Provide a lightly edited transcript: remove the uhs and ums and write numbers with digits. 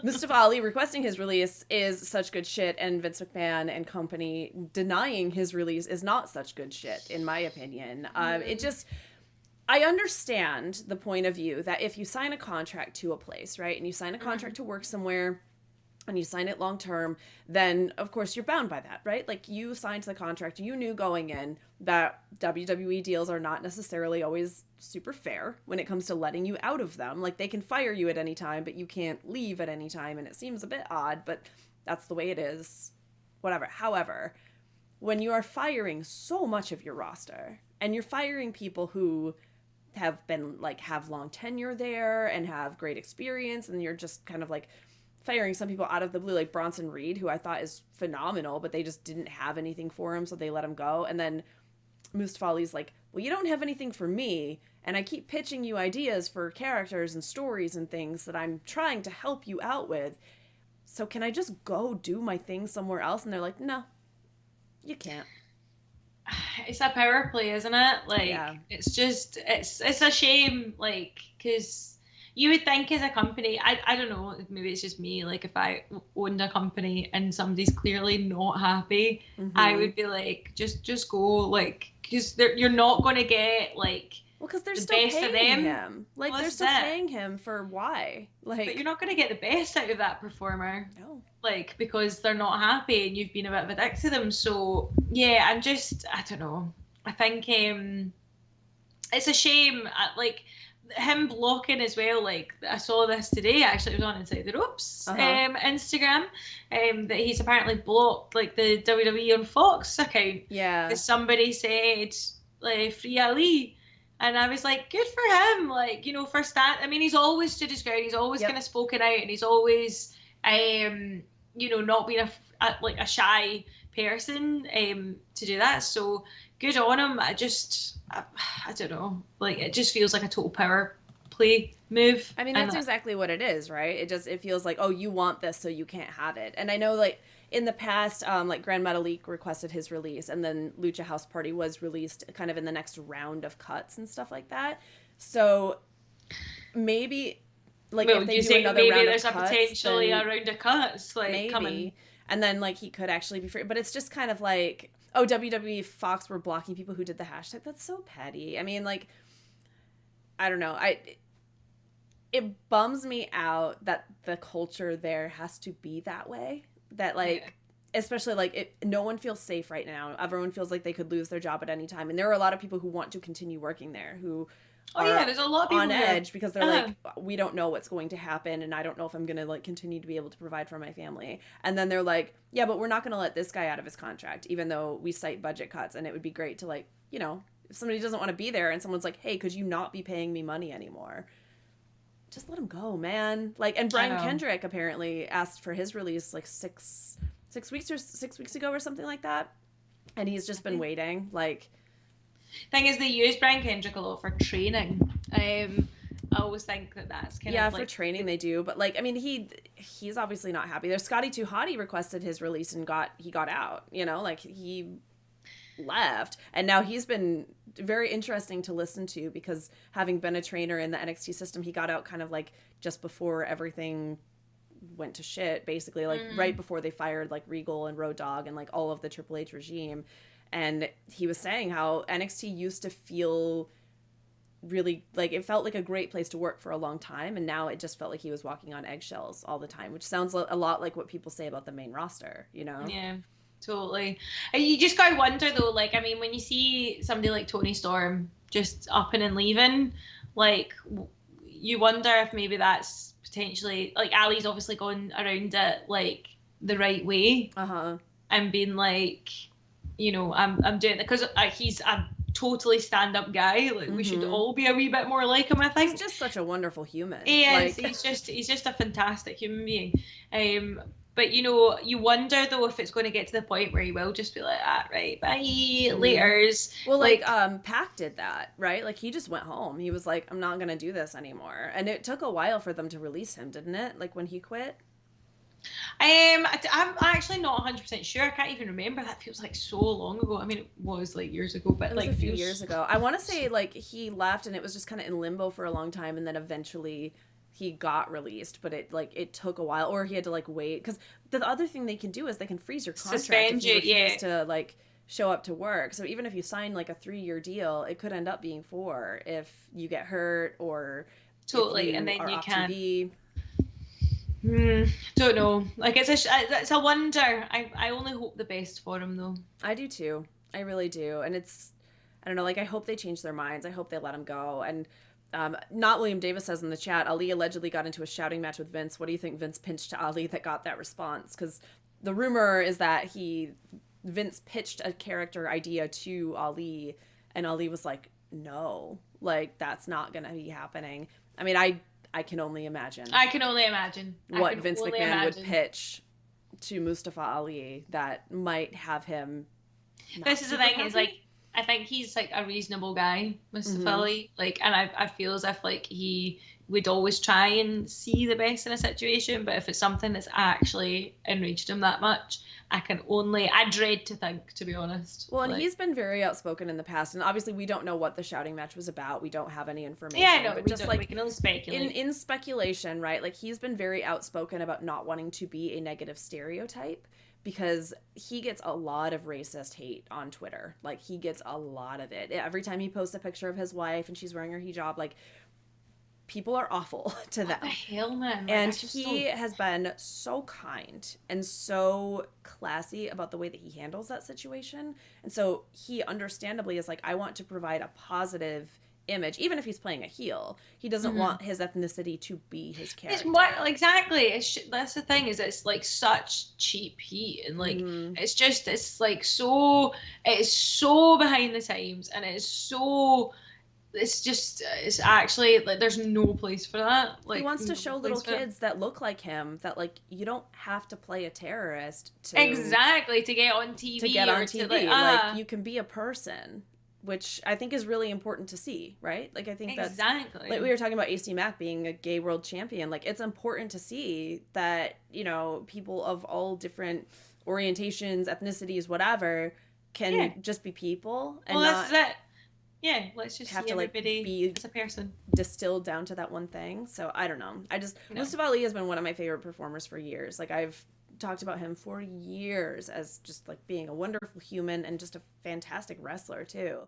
Mustafa Ali requesting his release is such good shit, and Vince McMahon and company denying his release is not such good shit, in my opinion. It just, I understand the point of view that if you sign a contract to a place, right, and you sign a contract to work somewhere, and you sign it long term, then of course you're bound by that, right? Like, you signed the contract, you knew going in that WWE deals are not necessarily always super fair when it comes to letting you out of them. Like, they can fire you at any time, but you can't leave at any time, and it seems a bit odd, but that's the way it is. Whatever. However, when you are firing so much of your roster, and you're firing people who have been, like, have long tenure there and have great experience, and you're just kind of like firing some people out of the blue, like Bronson Reed, who I thought is phenomenal, but they just didn't have anything for him, so they let him go. And then Mustafa Ali's like, well, you don't have anything for me, and I keep pitching you ideas for characters and stories and things that I'm trying to help you out with, so can I just go do my thing somewhere else? And they're like, no, you can't. It's a power play, isn't it? Like, Yeah. it's just, it's a shame, like, because you would think as a company, I don't know, maybe it's just me, like, if I owned a company and somebody's clearly not happy, I would be like, just go, like, because you're not going to get, like, Well, because they're the still best of paying them. him. Like, Well, they're this is still it. paying him for why? Like, But you're not going to get the best out of that performer. no. Like, because they're not happy and you've been a bit of a dick to them. So, yeah, I don't know. I think it's a shame, like, him blocking as well. Like, I saw this today, actually. It was on Inside the Ropes Instagram, that he's apparently blocked, like, the WWE on Fox account. Yeah. Because somebody said, like, free Ali. And I was like, good for him. Like, you know, for stat, I mean, he's always stood his ground. He's always kind of spoken out, and he's always, you know, not been a shy person to do that. So good on him. I don't know. Like, it just feels like a total power play move. I mean, that's exactly what it is, right? It feels like, oh, you want this, so you can't have it. And I know, like, in the past, like, Grand Metalik requested his release, and then Lucha House Party was released kind of in the next round of cuts and stuff like that. So maybe, like, if they do another round of cuts, maybe there's potentially a round of cuts, like, maybe coming. And then, like, he could actually be free. But it's just kind of like, oh, WWE Fox were blocking people who did the hashtag. That's so petty. I mean, like, I don't know. It bums me out that the culture there has to be that way. That, like, especially, like, no one feels safe right now. Everyone feels like they could lose their job at any time. And there are a lot of people who want to continue working there who there's a lot of people on edge because they're like, we don't know what's going to happen, and I don't know if I'm going to, like, continue to be able to provide for my family. And then they're like, yeah, but we're not going to let this guy out of his contract, even though we cite budget cuts, and it would be great to, like, you know, if somebody doesn't want to be there and someone's like, hey, could you not be paying me money anymore? Just let him go, man. Like, and Brian Kendrick apparently asked for his release like six weeks ago or something like that, and he's just been waiting. Like, thing is, they use Brian Kendrick a lot for training. I always think that's kind of, like, for training they do, but, like, I mean, he's obviously not happy. There's Scotty 2 Hottie requested his release and he got out, you know, like, he left, and now he's been very interesting to listen to because, having been a trainer in the NXT system, he got out kind of like just before everything went to shit, basically, like right before they fired, like, Regal and Road Dogg and, like, all of the Triple H regime. And he was saying how NXT used to feel really, like, it felt like a great place to work for a long time, and now it just felt like he was walking on eggshells all the time, which sounds a lot like what people say about the main roster, you know? Yeah, totally. You just gotta wonder, though, like, I mean, when you see somebody like Tony Storm just upping and leaving, like, you wonder if maybe that's potentially, like, Ali's obviously going around it, like, the right way. And being like, you know, I'm doing it because he's a totally stand-up guy. Like, we should all be a wee bit more like him, I think. He's just such a wonderful human. He is. He's just a fantastic human being. But, you know, you wonder, though, if it's going to get to the point where he will just be like, right, bye, laters. Well, like, Pac did that, right? Like, he just went home. He was like, I'm not going to do this anymore. And it took a while for them to release him, didn't it? Like, when he quit? I'm actually not 100% sure. I can't even remember. That feels like so long ago. I mean, it was like years ago, but it was like a few years ago. I want to say, like, he left and it was just kind of in limbo for a long time, and then eventually he got released, but it took a while, or he had to like wait, because the other thing they can do is they can freeze your contract if Suspend you you, refuse yeah. to like show up to work. So even if you sign like a 3-year deal, it could end up being 4 if you get hurt or if Totally, and you then are you off can't. TV. Don't know. Like it's a wonder. I only hope the best for him though. I do too. I really do. And I don't know, like I hope they change their minds. I hope they let him go. And not William Davis says in the chat, Ali allegedly got into a shouting match with Vince. What do you think Vince pinched to Ali that got that response? Because the rumor is that Vince pitched a character idea to Ali, and Ali was like, no, like that's not going to be happening. I mean, I can only imagine I can only imagine what Vince only McMahon would imagine. pitch to Mustafa Ali that might have him not This is the super thing, is like happy. I think he's like a reasonable guy, Mustafa Mm-hmm. Ali. Like, and I feel as if like he would always try and see the best in a situation, but if it's something that's actually enraged him that much, I dread to think, to be honest. Well, and Like, he's been very outspoken in the past, and obviously we don't know what the shouting match was about. We don't have any yeah, information, no, but we just don't. We like can only in speculate. in speculation, right? Like he's been very outspoken about not wanting to be a negative stereotype because he gets a lot of racist hate on Twitter. Like he gets a lot of it. Every time he posts a picture of his wife and she's wearing her hijab, like people are awful to What the them. hell, man? Like, I And just he don't. has been so kind and so classy about the way that he handles that situation. And so he understandably is like, I want to provide a positive image, even if he's playing a heel. He doesn't Mhm. want his ethnicity to be his It's character. what exactly. That's the thing, is it's like such cheap heat, and like Mm-hmm. it's like so, it's so behind the times, and it's so, it's just, it's actually like there's no place for that. He Like wants to no show little place for it. kids that look like him that like you don't have to play a terrorist Exactly, to get on to get TV on or to like TV. Like you can be a person, which I think is really important to see, right? Like I think that's like we exactly. were talking about AC Mack being a gay world champion. Like it's important to see that, people of all different orientations, ethnicities, whatever, Yeah. can just be people Well, and this is not it. Yeah, let's just have see to like everybody be as a person. distilled down to that one thing. So I don't know. No. Mustafa Ali has been one of my favorite performers for years. Like I've talked about him for years as just like being a wonderful human and just a fantastic wrestler too.